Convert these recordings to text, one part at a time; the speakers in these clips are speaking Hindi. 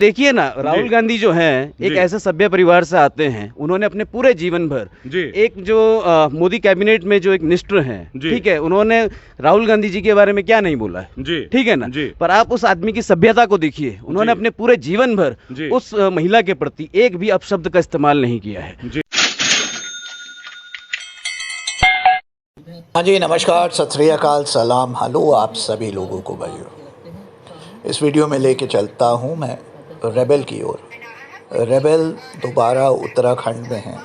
देखिए ना, राहुल गांधी जो हैं एक ऐसे सभ्य परिवार से आते हैं। उन्होंने अपने पूरे जीवन भर एक जो मोदी कैबिनेट में जो एक मिनिस्टर हैं, ठीक है, उन्होंने राहुल गांधी जी के बारे में क्या नहीं बोला है, ठीक है ना। पर आप उस आदमी की सभ्यता को देखिए, उन्होंने अपने पूरे जीवन भर उस महिला के प्रति एक भी अपशब्द का इस्तेमाल नहीं किया है। हाँ जी, नमस्कार, सत श्री अकाल, सलाम, हेलो आप सभी लोगों को भाइयों। इस वीडियो में लेके चलता हूँ मैं रेबेल की ओर। रेबेल दोबारा उत्तराखंड में हैं,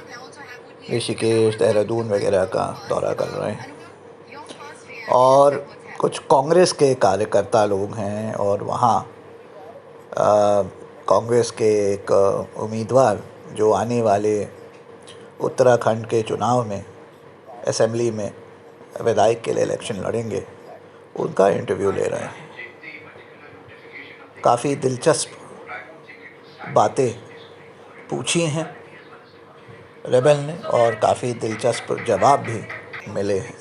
ऋषिकेश, देहरादून वगैरह का दौरा कर रहे हैं और कुछ कांग्रेस के कार्यकर्ता लोग हैं और वहाँ कांग्रेस के एक उम्मीदवार जो आने वाले उत्तराखंड के चुनाव में असेंबली में विधायक के लिए इलेक्शन लड़ेंगे, उनका इंटरव्यू ले रहे हैं। काफ़ी दिलचस्प बातें पूछी हैं रेबेल ने और काफ़ी दिलचस्प जवाब भी मिले हैं।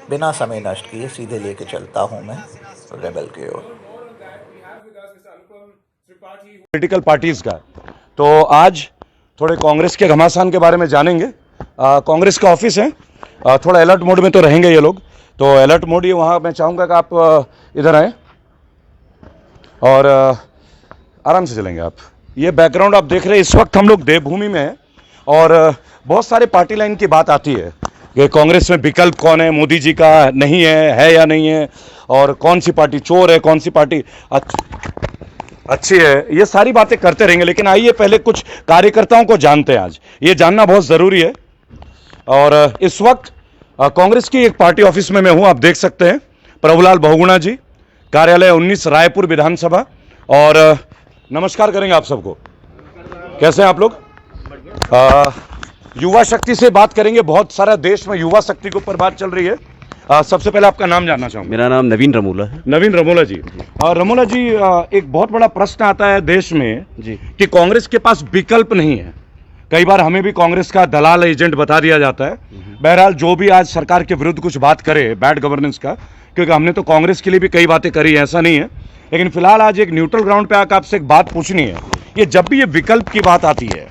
बिना समय नष्ट किए सीधे लेके चलता हूं मैं रेबेल की ओर। पॉलिटिकल पार्टीज का तो आज थोड़े कांग्रेस के घमासान के बारे में जानेंगे। कांग्रेस का ऑफिस है, थोड़ा अलर्ट मोड में तो रहेंगे ये लोग, तो अलर्ट मोड ये वहाँ मैं चाहूँगा कि आप इधर आए और आराम से चलेंगे आप। ये बैकग्राउंड आप देख रहे हैं, इस वक्त हम लोग देवभूमि में हैं और बहुत सारे पार्टी लाइन की बात आती है कि कांग्रेस में विकल्प कौन है, मोदी जी का नहीं है या नहीं है, और कौन सी पार्टी चोर है, कौन सी पार्टी अच्छी है, ये सारी बातें करते रहेंगे। लेकिन आइए पहले कुछ कार्यकर्ताओं को जानते हैं। आज ये जानना बहुत ज़रूरी है। और इस वक्त कांग्रेस की एक पार्टी ऑफिस में मैं हूँ, आप देख सकते हैं, प्रभुलाल बहुगुणा जी, कार्यालय 19 रायपुर विधानसभा। और नमस्कार करेंगे आप सबको। कैसे हैं आप लोग? युवा शक्ति से बात करेंगे। बहुत सारा देश में युवा शक्ति के ऊपर बात चल रही है। सबसे पहले आपका नाम जानना चाहूँगा। मेरा नाम नवीन रमोला है। नवीन रमोला जी। रमोला जी, एक बहुत बड़ा प्रश्न आता है देश में जी कि कांग्रेस के पास विकल्प नहीं है। कई बार हमें भी कांग्रेस का दलाल एजेंट बता दिया जाता है। बहरहाल जो भी आज सरकार के विरुद्ध कुछ बात करे बैड गवर्नेंस का, क्योंकि हमने तो कांग्रेस के लिए भी कई बातें करी, ऐसा नहीं है, लेकिन फिलहाल आज एक न्यूट्रल ग्राउंड पे आकर आपसे एक बात पूछनी है। ये जब भी ये विकल्प की बात आती है,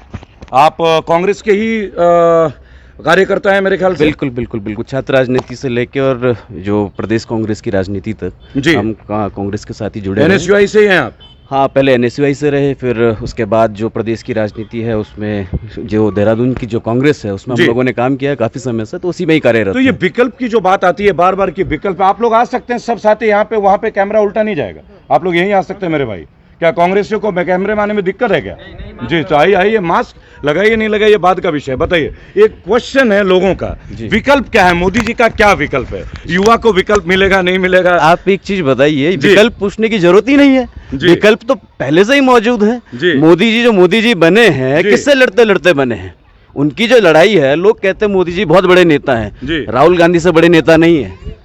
आप कांग्रेस के ही कार्यकर्ता हैं मेरे ख्याल से। बिल्कुल बिल्कुल बिल्कुल, छात्र राजनीति से लेकर और जो प्रदेश कांग्रेस की राजनीति तक जी हम कांग्रेस के साथ ही जुड़े हैं। एनएसयूआई से ही हैं आप? हाँ, पहले एनएसयूआई से रहे, फिर उसके बाद जो प्रदेश की राजनीति है उसमें जो देहरादून की जो कांग्रेस है उसमें हम लोगों ने काम किया काफी समय से, तो उसी में ही कार्यरत। तो ये विकल्प की जो बात आती है बार बार की विकल्प, आप लोग आ सकते हैं सब साथी यहाँ पे, वहाँ पे कैमरा उल्टा नहीं जाएगा, आप लोग यहीं आ सकते हैं मेरे भाई। क्या कांग्रेसियों को कैमरे में आने में दिक्कत है क्या? जी, तो आइए, मास्क लगाइए नहीं लगाइए बाद का विषय बताइए। एक क्वेश्चन है लोगों का, विकल्प क्या है? मोदी जी का क्या विकल्प है? युवा को विकल्प मिलेगा नहीं मिलेगा? आप एक चीज बताइए, विकल्प पूछने की जरूरत ही नहीं है, विकल्प तो पहले से ही मौजूद है। मोदी जी जो मोदी जी बने हैं, किससे लड़ते लड़ते बने हैं? उनकी जो लड़ाई है, लोग कहते हैं मोदी जी बहुत बड़े नेता हैं, राहुल गांधी से बड़े नेता नहीं है।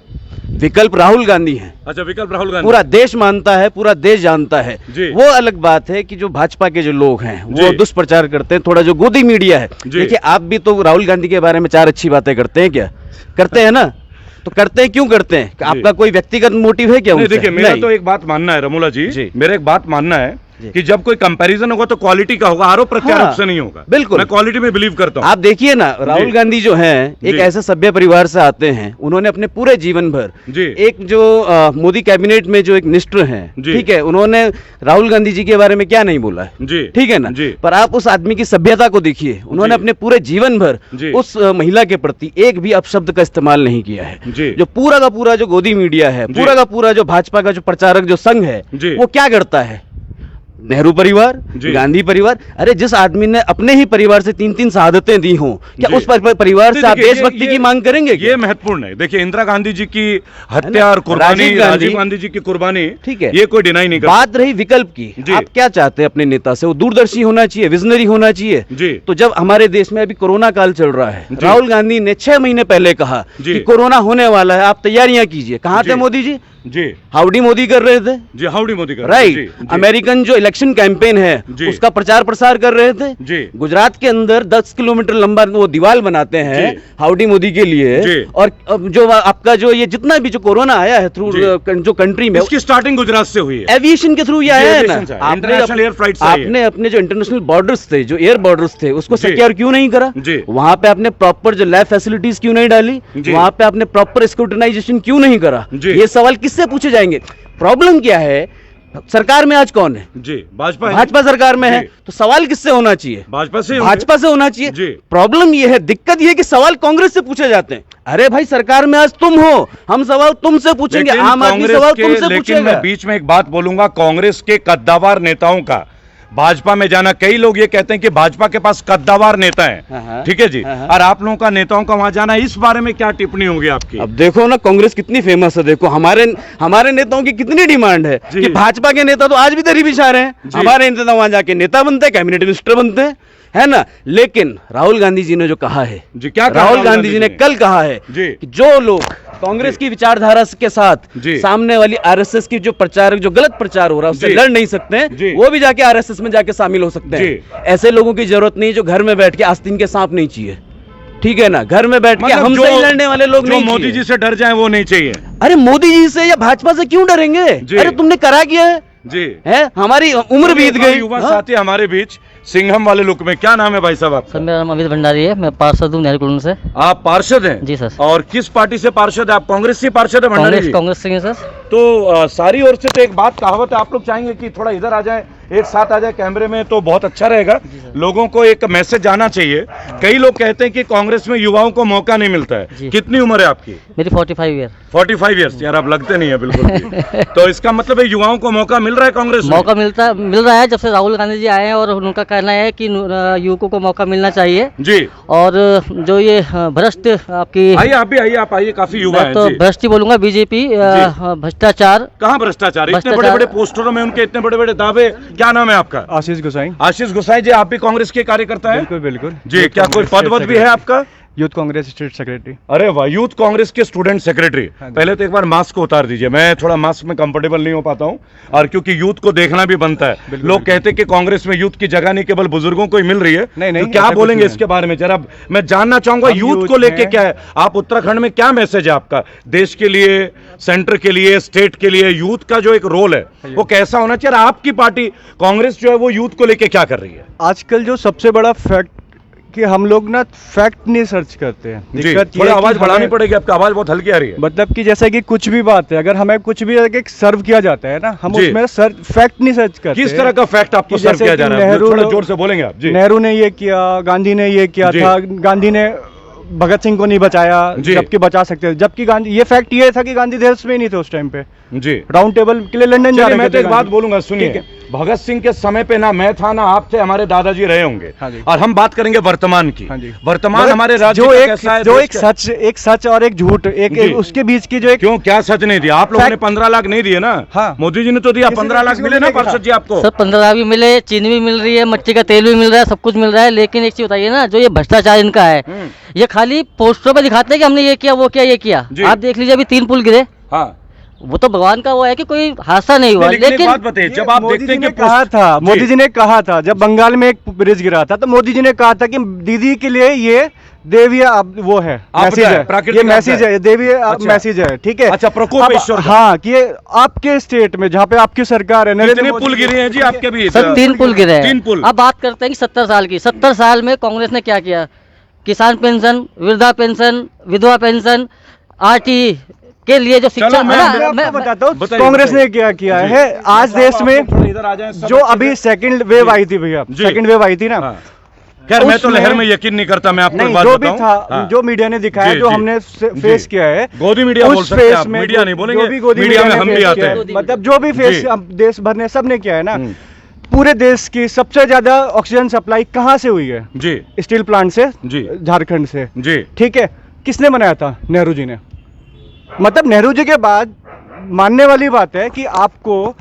विकल्प राहुल गांधी है। अच्छा, विकल्प राहुल गांधी पूरा देश मानता है, पूरा देश जानता है। वो अलग बात है कि जो भाजपा के जो लोग हैं वो दुष्प्रचार करते हैं, थोड़ा जो गोदी मीडिया है। देखिए, आप भी तो राहुल गांधी के बारे में 4 अच्छी बातें करते हैं क्या? करते हैं ना, तो करते हैं, क्यों करते हैं? आपका कोई व्यक्तिगत मोटिव है क्या? देखिए, मेरा तो एक बात मानना है रमोला जी, मेरा एक बात मानना है कि जब कोई कंपैरिजन होगा तो क्वालिटी का होगा, आरोप प्रत्यारोप से नहीं होगा। बिल्कुल, मैं क्वालिटी में बिलीव करता हूं। आप देखिए ना, राहुल गांधी जो हैं एक ऐसे सभ्य परिवार से आते हैं। उन्होंने अपने पूरे जीवन भर एक जो मोदी कैबिनेट में जो एक मिनिस्टर हैं, ठीक है, उन्होंने राहुल गांधी जी के बारे में क्या नहीं बोला है, ठीक है ना। पर आप उस आदमी की सभ्यता को देखिए, उन्होंने अपने पूरे जीवन भर उस महिला के प्रति एक भी अपशब्द का इस्तेमाल नहीं किया है। जो पूरा का पूरा जो गोदी मीडिया है, पूरा का पूरा जो भाजपा का जो प्रचारक जो संघ है, वो क्या करता है? नेहरू परिवार, गांधी परिवार, अरे जिस आदमी ने अपने ही परिवार से 3-3 शहादतें दी हों, क्या उस परिवार से आप देशभक्ति की मांग करेंगे? ये महत्वपूर्ण है। देखिए, इंदिरा गांधी जी की हत्या और कुर्बानी, राजीव गांधी जी की कुर्बानी, ठीक है, ये कोई डिनाई नहीं करता। बात रही विकल्प की, आप क्या चाहते हैं अपने नेता से? वो दूरदर्शी होना चाहिए, विजनरी होना चाहिए। तो जब हमारे देश में अभी कोरोना काल चल रहा है, राहुल गांधी ने 6 महीने पहले कहा कि कोरोना होने वाला है, आप तैयारियां कीजिए। कहाँ थे मोदी जी? हाउडी मोदी कर रहे थे। हाउडी मोदी कर राइट। अमेरिकन जो इलेक्शन कैंपेन है उसका प्रचार प्रसार कर रहे थे जी। गुजरात के अंदर 10 किलोमीटर लंबा वो दीवार बनाते हैं हाउडी मोदी के लिए, और जो आपका जो ये जितना भी जो कोरोना आया है थ्रू जो कंट्री में, उसकी स्टार्टिंग गुजरात से हुई है, एविएशन के थ्रू ये आया है ना। इंटरनेशनल एयर फ्लाइट आपने अपने जो इंटरनेशनल बॉर्डर्स थे, जो एयर बॉर्डर्स थे, उसको सिक्योर क्यों नहीं करा? वहां पे आपने प्रॉपर जो लैब फैसिलिटीज क्यों नहीं डाली? वहां पे आपने प्रॉपर स्क्रूटनाइजेशन क्यों नहीं करा? ये सवाल किससे पूछे जाएंगे? प्रॉब्लम क्या है? सरकार में आज कौन है? जी, भाजपा सरकार में है, तो सवाल किससे होना चाहिए? भाजपा से होना चाहिए। प्रॉब्लम ये है, दिक्कत ये है कि सवाल कांग्रेस से पूछे जाते हैं। अरे भाई, सरकार में आज तुम हो, हम सवाल तुमसे पूछेंगे, आम आदमी सवाल तुमसे पूछेगा। मैं बीच में एक बात बोलूंगा, कांग्रेस के कद्दावर नेताओं का भाजपा में जाना, कई लोग ये कहते हैं कि भाजपा के पास कद्दावर नेता है, ठीक है जी, और आप लोगों का नेताओं का वहां जाना, इस बारे में क्या टिप्पणी होगी आपकी? अब देखो ना, कांग्रेस कितनी फेमस है, देखो हमारे नेताओं की कितनी डिमांड है कि भाजपा के नेता तो आज भी दरी बिछा रहे हैं, हमारे नेता वहां जाके नेता बनते हैं, कैबिनेट मिनिस्टर बनते हैं, है ना। लेकिन राहुल गांधी जी ने जो कहा है जी, क्या राहुल गांधी जी ने कल कहा है कि जो लोग कांग्रेस की विचारधारा के साथ सामने वाली आरएसएस की जो प्रचार, जो गलत प्रचार हो रहा है, उससे लड़ नहीं सकते हैं, वो भी जाके आरएसएस में जाके शामिल हो सकते हैं। ऐसे लोगों की जरूरत नहीं जो घर में बैठ के आस्तीन के सांप नहीं चाहिए, ठीक है ना। घर में बैठ के हमसे ही लड़ने वाले लोग नहीं, मोदी जी से डर जाए वो नहीं चाहिए। अरे मोदी जी से या भाजपा से क्यों डरेंगे? अरे तुमने करा क्या है जी, है हमारी उम्र बीत गई। युवा साथी हमारे बीच सिंघम वाले लुक में, क्या नाम है भाई साहब आपका? सर मेरा नाम अमित भंडारी है, मैं पार्षद हूँ नेहरू कॉलोनी से। आप पार्षद हैं? जी सर। और किस पार्टी से पार्षद है आप? कांग्रेस से पार्षद है भंडारी जी? कांग्रेस से हैं सर। तो सारी ओर से तो एक बात कहावत है, आप लोग चाहेंगे कि थोड़ा इधर आ जाए, एक साथ आ जाए कैमरे में, तो बहुत अच्छा रहेगा, लोगों को एक मैसेज आना चाहिए। कई लोग कहते हैं कि कांग्रेस में युवाओं को मौका नहीं मिलता है। कितनी उम्र है आपकी? मेरी 45 ईयर। 45 ईयर्स? यार आप लगते नहीं है बिल्कुल भी। तो इसका मतलब है युवाओं को मौका मिल रहा है कांग्रेस में? मौका मिल रहा है जब से राहुल गांधी जी आए हैं, और उनका कहना है कि युवकों को मौका मिलना चाहिए जी। और जो ये भ्रष्ट आपकी, आइए आप भी आइए, आप आइए, काफी युवा हैं। तो भ्रष्ट ही बोलूंगा, बीजेपी भ्रष्टाचार। कहाँ भ्रष्टाचार? इतने बड़े बड़े पोस्टरों में उनके इतने बड़े बड़े दावे। क्या नाम है आपका? आशीष गोसाई। आशीष गोसाई जी, आप भी कांग्रेस के कार्यकर्ता हैं? बिल्कुल बिल्कुल जी। क्या कोई पद भी है आपका? Youth Congress state secretary. अरे वाह, यूथ कांग्रेस के स्टूडेंट सेक्रेटरी। पहले तो एक बार मास्क को उतार दीजिए, मैं थोड़ा मास्क में कंफर्टेबल नहीं हो पाता हूं, और क्योंकि यूथ को देखना भी बनता है। लोग कहते हैं कि कांग्रेस में यूथ की जगह नहीं केवल बुजुर्गों को ही मिल रही है। नहीं, तो क्या बोलेंगे इसके बारे में? जरा मैं जानना चाहूंगा, यूथ को लेके क्या है आप उत्तराखंड में, क्या मैसेज है आपका देश के लिए, सेंटर के लिए, स्टेट के लिए? यूथ का जो एक रोल है वो कैसा होना चाहिए? आपकी पार्टी कांग्रेस जो है वो यूथ को लेके क्या कर रही है? आजकल जो सबसे बड़ा फैक्ट कि हम लोग ना फैक्ट नहीं सर्च करते हैं। दिक्कत थोड़ा आवाज बढ़ानी पड़ेगी, आपकी आवाज बहुत हल्की आ रही है। मतलब कि जैसे कि कुछ भी बात है, अगर हमें कुछ भी सर्व किया जाता है ना, हम उसमें फैक्ट नहीं सर्च करते। किस तरह का फैक्ट आपको सर्व किया जा रहा है? थोड़ा जोर से बोलेंगे आप जी। नेहरू ने ये किया, गांधी ने ये किया था, गांधी ने भगत सिंह को नहीं बचाया जबकि बचा सकते थे, जबकि गांधी, ये फैक्ट ये था कि गांधी देश में ही नहीं थे उस टाइम पे जी, राउंड टेबल के लिए लंदन जा रहे थे। मैं तो एक बात बोलूंगा, सुनिए, भगत सिंह के समय पे ना मैं था ना आप थे, हमारे दादाजी रहे होंगे। और हम बात करेंगे वर्तमान की। वर्तमान हमारे राज्य जो एक सच और एक झूठ, एक उसके बीच की जो एक, क्यों क्या सच नहीं दिया आप लोगों ने? 15 लाख नहीं दिए ना? मोदी जी ने तो दिया। 15 लाख मिले ना पार्षद जी आपको? सर 15 लाख भी मिले, चीनी भी मिल रही है, मट्टी का तेल भी मिल रहा है, सब कुछ मिल रहा है। लेकिन एक चीज बताइए ना, जो ये भ्रष्टाचार इनका है, ये खाली पोस्टरों पर दिखाते हैं कि हमने ये किया, वो किया, ये किया। आप देख लीजिए, अभी 3 पुल गिरे। हाँ, वो तो भगवान का वो है कि कोई हादसा नहीं हुआ। लेकिन बात बताइए, जब आप देखते हैं कि मोदी जी ने कहा था, जब बंगाल में एक ब्रिज गिरा था, तो मोदी जी ने कहा था कि दीदी के लिए ये देवी वो है, मैसेज है, ये मैसेज है, देवी मैसेज है, ठीक है। अच्छा, प्रकोप ईश्वर। हाँ, कि आपके स्टेट में जहाँ पे आपकी सरकार है, कितने पुल गिरे हैं जी आपके भी? सर 3 पुल गिरे हैं। 3 पुल। अब बात करते हैं कि 70 साल की, 70 साल में कांग्रेस ने क्या किया? किसान पेंशन, वृद्धा पेंशन, विधवा पेंशन, आरटी के लिए जो शिक्षा, मैं बताता हूँ कांग्रेस ने क्या किया है आज देश में। जो अभी सेकंड वेव आई थी भैया, सेकंड वेव आई थी ना, खैर मैं तो लहर में यकीन नहीं करता, मैं आपको बात जो बताऊं, भी था, जो मीडिया ने दिखाया, जो हमने फेस किया है, गोदी मीडिया बोल सकते हैं आप, मीडिया नहीं बोलेंगे, मीडिया में हम भी आते हैं। मतलब जो भी फेस देश भर ने सबने किया है ना, पूरे देश की सबसे ज्यादा ऑक्सीजन सप्लाई कहाँ से हुई है? जी, स्टील प्लांट से, जी, झारखंड से, जी, ठीक है। किसने बनाया था? नेहरू जी ने। मतलब नेहरू जी के बाद मानने वाली बात है कि आपको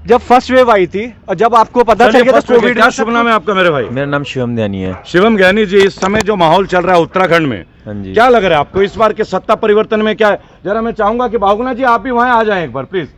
जब फर्स्ट वेव आई थी और जब आपको पता चल गया था कोविड। क्या शुभ नाम है आपका मेरे भाई? मेरा नाम शिवम ज्ञानी है। शिवम ज्ञानी जी, इस समय जो माहौल चल रहा है उत्तराखंड में, क्या लग रहा है आपको इस बार के सत्ता परिवर्तन में? क्या जरा मैं चाहूंगा कि बाहुगुना जी आप भी वहां आ जाएं एक बार प्लीज।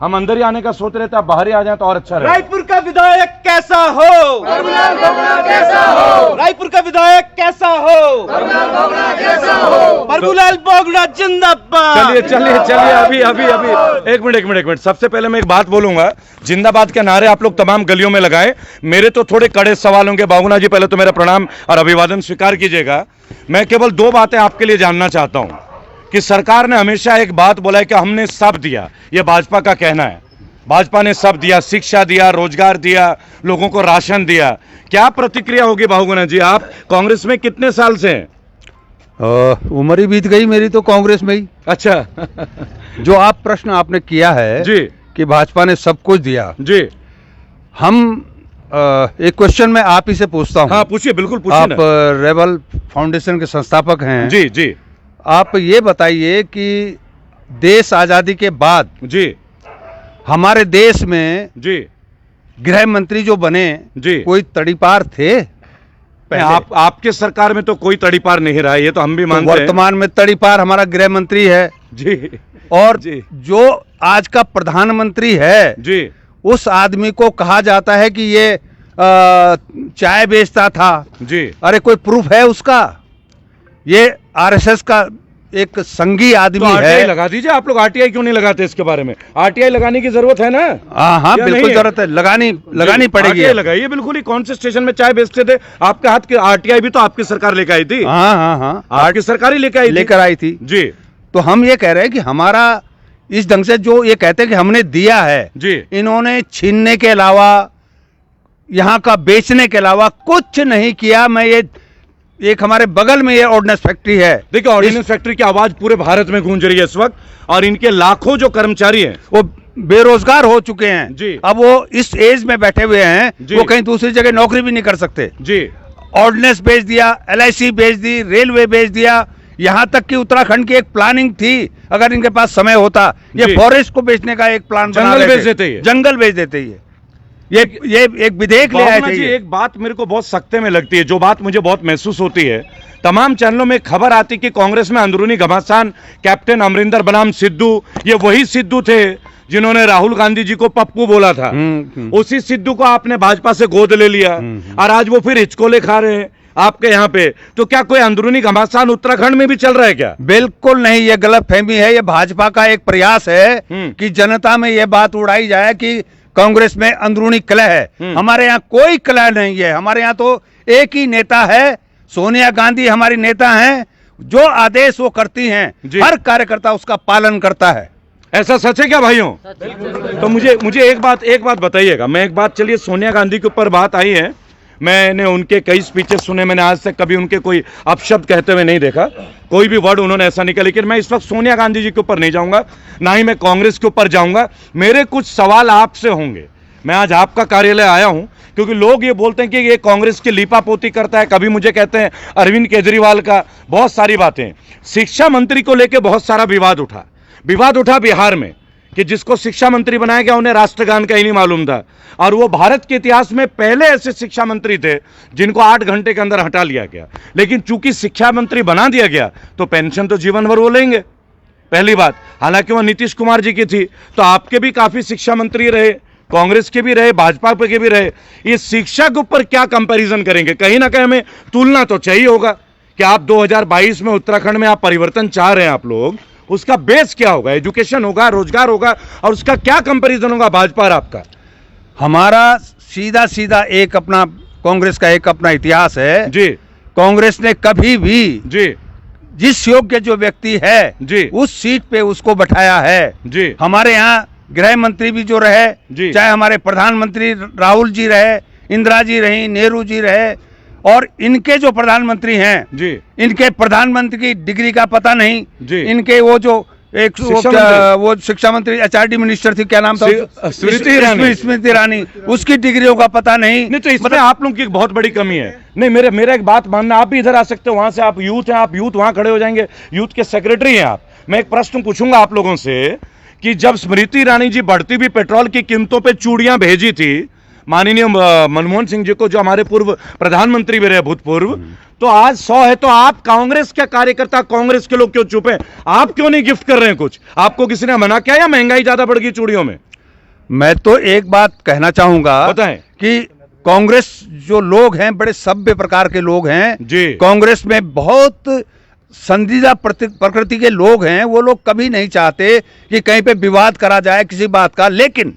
हम अंदर ही आने का सोच रहे थे, आप बाहर ही आ जाए तो और अच्छा रहे। रायपुर का विधायक कैसा हो, प्रभुलाल बोगड़ा कैसा हो, रायपुर का विधायक कैसा हो, प्रभुलाल बोगड़ा कैसा हो, प्रभुलाल बोगड़ा जिंदाबाद। चलिए चलिए चलिए, अभी अभी अभी एक मिनट। सबसे पहले मैं एक बात बोलूंगा, जिंदाबाद के नारे आप लोग तमाम गलियों में लगाए। मेरे तो थोड़े कड़े सवाल होंगे। बाबूना जी, पहले तो मेरा प्रणाम और अभिवादन स्वीकार कीजिएगा। मैं केवल दो बातें आपके लिए जानना चाहता हूं कि सरकार ने हमेशा एक बात बोला है कि हमने सब दिया, यह भाजपा का कहना है। भाजपा ने सब दिया, शिक्षा दिया, रोजगार दिया, लोगों को राशन दिया। क्या प्रतिक्रिया होगी बाबूना जी? आप कांग्रेस में कितने साल से हैं? उम्र ही बीत गई मेरी तो कांग्रेस में ही। अच्छा जो आप प्रश्न आपने किया है जी कि भाजपा ने सब कुछ दिया जी, हम एक क्वेश्चन मैं आप ही से पूछता हूँ। हाँ पूछिए, बिल्कुल पूछिए आप ना। रेबल फाउंडेशन के संस्थापक हैं। जी जी आप ये बताइए कि देश आजादी के बाद जी हमारे देश में जी गृह मंत्री जो बने जी, कोई तड़ीपार थे? आपके सरकार में तो कोई तड़ीपार नहीं रहा है, ये तो हम भी मानते हैं। वर्तमान में तड़ीपार हमारा गृह मंत्री है जी और जी जो आज का प्रधानमंत्री है जी, उस आदमी को कहा जाता है कि ये चाय बेचता था जी। अरे कोई प्रूफ है उसका? ये आरएसएस का एक संघी आदमी तो आरटीआई है। लगा दीजिए। आप लोग आरटीआई क्यों नहीं लगाते? इसके बारे में आरटीआई लगाने की जरूरत है ना? हाँ या बिल्कुल नहीं है? जरूरत है, लगानी पड़ेगी। आरटीआई लगाइए बिल्कुल ही। कौन से स्टेशन में चाय बेचते थे आपके हाथ के? आरटीआई भी तो आपकी सरकार लेकर आई थी। हाँ आपकी सरकार ही लेकर आई थी जी। तो हम ये कह रहे हैं कि हमारा इस ढंग से जो ये कहते हैं कि हमने दिया है जी, इन्होंने छीनने के अलावा, यहाँ का बेचने के अलावा कुछ नहीं किया। मैं ये एक हमारे बगल में ये ऑर्डिनेंस फैक्ट्री है। देखिए, ऑर्डिनेंस फैक्ट्री की आवाज पूरे भारत में गूंज रही है इस वक्त, और इनके लाखों जो कर्मचारी हैं वो बेरोजगार हो चुके हैं जी। अब वो इस एज में बैठे हुए हैं, जी। वो कहीं दूसरी जगह नौकरी भी नहीं कर सकते। जी ऑर्डिनेंस बेच दिया, एलआईसी बेच दी, रेलवे बेच दिया, यहाँ तक कि उत्तराखंड की एक प्लानिंग थी, अगर इनके पास समय होता ये जी। फॉरेस्ट को बेचने का एक प्लान बना जंगल रहे थे। बेच देते ये। जंगल बेच देते ये एक विधेयक ले आए बाबूना थे जी, ये। एक बात मेरे को बहुत सख्ते में लगती है, जो बात मुझे बहुत महसूस होती है। तमाम चैनलों में खबर आती कि कांग्रेस में अंदरूनी घमासान, कैप्टन अमरिंदर बनाम सिद्धू, ये वही सिद्धू थे जिन्होंने राहुल गांधी जी को पप्पू बोला था। उसी सिद्धू को आपने भाजपा से गोद ले लिया और आज वो फिर हिचकोले खा रहे हैं आपके यहाँ पे। तो क्या कोई अंदरूनी घमासान उत्तराखंड में भी चल रहा है क्या? बिल्कुल नहीं, ये गलतफहमी है। ये भाजपा का एक प्रयास है कि जनता में ये बात उड़ाई जाए कि कांग्रेस में अंदरूनी कलह है। हमारे यहाँ कोई कलह नहीं है। हमारे यहाँ तो एक ही नेता है, सोनिया गांधी हमारी नेता हैं, जो आदेश वो करती हैं, हर कार्यकर्ता उसका पालन करता है। ऐसा सच है क्या भाइयों? तो मुझे एक बात बताइएगा। मैं एक बात, चलिए सोनिया गांधी के ऊपर बात आई है, मैंने उनके कई स्पीचेस सुने, मैंने आज तक कभी उनके कोई अपशब्द कहते हुए नहीं देखा, कोई भी वर्ड उन्होंने ऐसा नहीं किया। लेकिन मैं इस वक्त सोनिया गांधी जी के ऊपर नहीं जाऊंगा, ना ही मैं कांग्रेस के ऊपर जाऊंगा। मेरे कुछ सवाल आपसे होंगे। मैं आज आपका कार्यालय आया हूं क्योंकि लोग ये बोलते हैं कि ये कांग्रेस की लीपापोती करता है, कभी मुझे कहते हैं अरविंद केजरीवाल का, बहुत सारी बातें। शिक्षा मंत्री को लेकर बहुत सारा विवाद उठा बिहार में कि जिसको शिक्षा मंत्री बनाया गया उन्हें राष्ट्रगान का ही नहीं मालूम था, और वो भारत के इतिहास में पहले ऐसे शिक्षा मंत्री थे जिनको 8 घंटे के अंदर हटा लिया गया। लेकिन चूंकि शिक्षा मंत्री बना दिया गया तो पेंशन तो जीवन भर वो लेंगे, पहली बात। हालांकि वो नीतीश कुमार जी की थी, तो आपके भी काफी शिक्षा मंत्री रहे, कांग्रेस के भी रहे, भाजपा के भी रहे। ये शिक्षा के ऊपर क्या कंपैरिजन करेंगे? कहीं ना कहीं हमें तुलना तो चाहिए होगा कि आप 2022 में उत्तराखंड में आप परिवर्तन चाह रहे हैं, आप लोग, उसका बेस क्या होगा? एजुकेशन होगा, रोजगार होगा, और उसका क्या कंपैरिजन होगा भाजपा और आपका? हमारा सीधा एक अपना कांग्रेस का एक अपना इतिहास है जी। कांग्रेस ने कभी भी जी जिस योग्य जो व्यक्ति है जी उस सीट पे उसको बैठाया है जी। हमारे यहाँ गृह मंत्री भी जो रहे, चाहे हमारे प्रधानमंत्री राहुल जी रहे, इंदिरा जी रही, नेहरू जी रहे, और इनके जो प्रधानमंत्री हैं जी, इनके प्रधानमंत्री की डिग्री का पता नहीं जी। इनके वो जो एक वो शिक्षा मंत्री एचआरडी मिनिस्टर थी, क्या नाम था? स्मृति ईरानी, उसकी डिग्रियों का पता नहीं। तो इसमें आप लोगों की एक बहुत बड़ी कमी है। नहीं, मेरा एक बात मानना, आप भी इधर आ सकते हो, वहां से आप यूथ हैं, आप यूथ वहां खड़े हो जाएंगे, यूथ के सेक्रेटरी हैं आप। मैं एक प्रश्न पूछूंगा आप लोगों से कि जब स्मृति ईरानी जी बढ़ती हुई पेट्रोल की कीमतों पे चूड़ियां भेजी थी माननीय मनमोहन सिंह जी को, जो हमारे पूर्व प्रधानमंत्री भी रहे, भूतपूर्व, तो आज 100 है, तो आप कांग्रेस के कार्यकर्ता, कांग्रेस के लोग क्यों चुप हैं? आप क्यों नहीं गिफ्ट कर रहे हैं कुछ? आपको किसी ने मना किया या महंगाई ज्यादा बढ़ गई चूड़ियों में? मैं तो एक बात कहना चाहूंगा बताएं कि कांग्रेस जो लोग हैं बड़े सभ्य प्रकार के लोग हैं जी। कांग्रेस में बहुत संजीदा प्रकृति के लोग हैं। वो लोग कभी नहीं चाहते कि कहीं पे विवाद करा जाए किसी बात का, लेकिन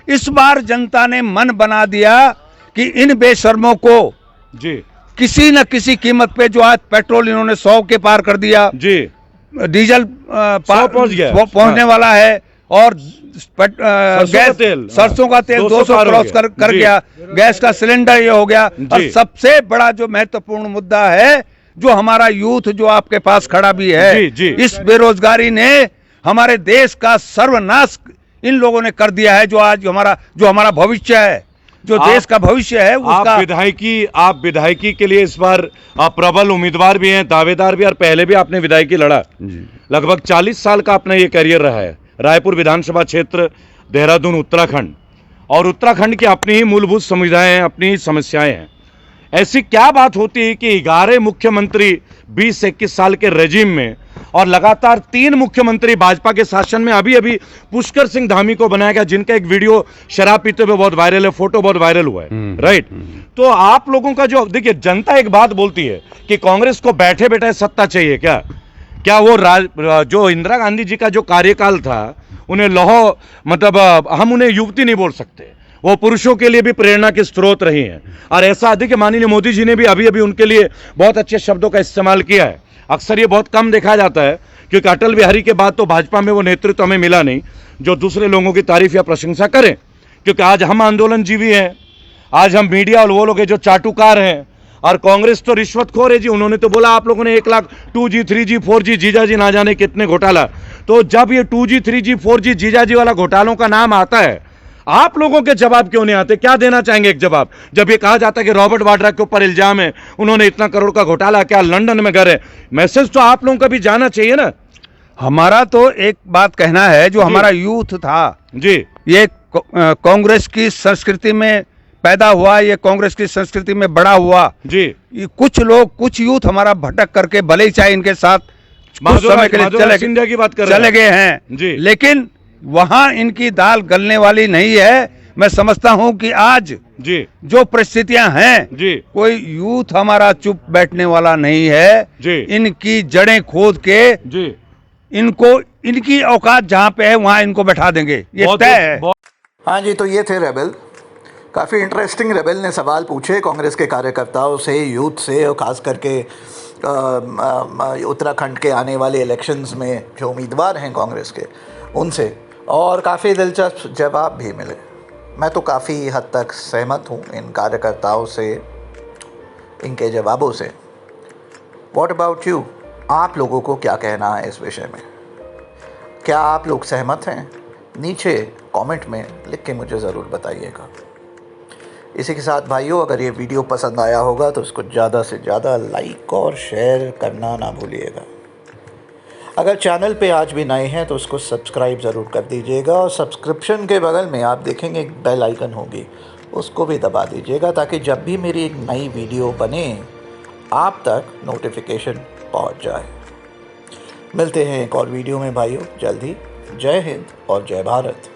इस बार जनता ने मन बना दिया कि इन बेशर्मों को जी किसी न किसी कीमत पे, जो आज पेट्रोल इन्होंने 100 के पार कर दिया, जी डीजल पहुंचने वाला है, और सरसों का तेल 200 क्रॉस कर गया, गैस का सिलेंडर ये हो गया, और सबसे बड़ा जो महत्वपूर्ण मुद्दा है जो हमारा यूथ जो आपके पास खड़ा भी है, इस बेरोजगारी ने हमारे देश का सर्वनाश इन लोगों ने कर दिया है। जो आज हमारा भविष्य है, जो देश का भविष्य है उसका। आप विधायकी के लिए इस बार आप प्रबल उम्मीदवार भी हैं, दावेदार भी, और पहले भी आपने विधायकी लड़ा। लगभग 40 साल का अपना ये करियर रहा है। रायपुर विधानसभा क्षेत्र, देहरादून, उत्तराखंड, और उत्तराखंड की अपनी ही मूलभूत सुविधाएं हैं, अपनी ही समस्याएं हैं। ऐसी क्या बात होती है कि 11 मुख्यमंत्री 20-21 साल के रेजिम में, और लगातार 3 मुख्यमंत्री भाजपा के शासन में, अभी अभी पुष्कर सिंह धामी को बनाया गया, जिनका एक वीडियो शराब पीते हुए बहुत वायरल है, फोटो बहुत वायरल हुआ है, राइट। तो आप लोगों का जो, देखिए, जनता एक बात बोलती है कि कांग्रेस को बैठे बैठे सत्ता चाहिए। क्या वो जो इंदिरा गांधी जी का जो कार्यकाल था, उन्हें हम उन्हें युवती नहीं बोल सकते, वो पुरुषों के लिए भी प्रेरणा के स्रोत रही हैं। और ऐसा देखिए, माननीय मोदी जी ने भी अभी अभी उनके लिए बहुत अच्छे शब्दों का इस्तेमाल किया है। अक्सर ये बहुत कम देखा जाता है, क्योंकि अटल बिहारी के बाद तो भाजपा में वो नेतृत्व हमें मिला नहीं जो दूसरे लोगों की तारीफ या प्रशंसा करें। क्योंकि आज हम आंदोलन जीवी हैं, आज हम मीडिया और वो लोग हैं जो चाटुकार हैं, और कांग्रेस तो रिश्वतखोर है जी। उन्होंने तो बोला आप लोगों ने 1 लाख 2G 3G 4G जीजाजी ना जाने कितने घोटाला। तो जब ये 2G 3G 4G जीजाजी वाला घोटालों का नाम आता है, आप लोगों के जवाब क्यों नहीं आते? क्या देना चाहेंगे एक जवाब? जब ये कहा जाता है कि रॉबर्ट वाड्रा के ऊपर इल्जाम है, उन्होंने इतना करोड़ का घोटाला, क्या लंदन में घर है? मैसेज तो आप लोगों का भी जाना चाहिए ना। हमारा तो एक बात कहना है, जो हमारा यूथ था जी, ये कांग्रेस की संस्कृति में पैदा हुआ, ये कांग्रेस की संस्कृति में बड़ा हुआ जी। कुछ लोग, कुछ यूथ हमारा भटक करके, भले ही चाहे इनके साथ कुछ समय के लिए चले गए हैं जी, लेकिन वहां इनकी दाल गलने वाली नहीं है। मैं समझता हूं कि आज जी जो परिस्थितियां हैं जी, कोई यूथ हमारा चुप बैठने वाला नहीं है जी। इनकी जड़ें खोद के जी, इनको, इनकी औकात जहां पे है वहां इनको बैठा देंगे, ये तय है। हाँ जी, तो ये थे रेबेल। काफ़ी इंटरेस्टिंग रेबेल ने सवाल पूछे कांग्रेस के कार्यकर्ताओं से, यूथ से, और ख़ास करके उत्तराखंड के आने वाले इलेक्शंस में जो उम्मीदवार हैं कांग्रेस के, उनसे, और काफ़ी दिलचस्प जवाब भी मिले। मैं तो काफ़ी हद तक सहमत हूँ इन कार्यकर्ताओं से, इनके जवाबों से। What about you? आप लोगों को क्या कहना है इस विषय में? क्या आप लोग सहमत हैं? नीचे कमेंट में लिख के मुझे ज़रूर बताइएगा। इसी के साथ भाइयों, अगर ये वीडियो पसंद आया होगा तो इसको ज़्यादा से ज़्यादा लाइक और शेयर करना ना भूलिएगा। अगर चैनल पे आज भी नए हैं तो उसको सब्सक्राइब ज़रूर कर दीजिएगा, और सब्सक्रिप्शन के बगल में आप देखेंगे एक बेल आइकन होगी, उसको भी दबा दीजिएगा, ताकि जब भी मेरी एक नई वीडियो बने आप तक नोटिफिकेशन पहुंच जाए। मिलते हैं एक और वीडियो में भाइयों जल्द ही। जय हिंद और जय भारत।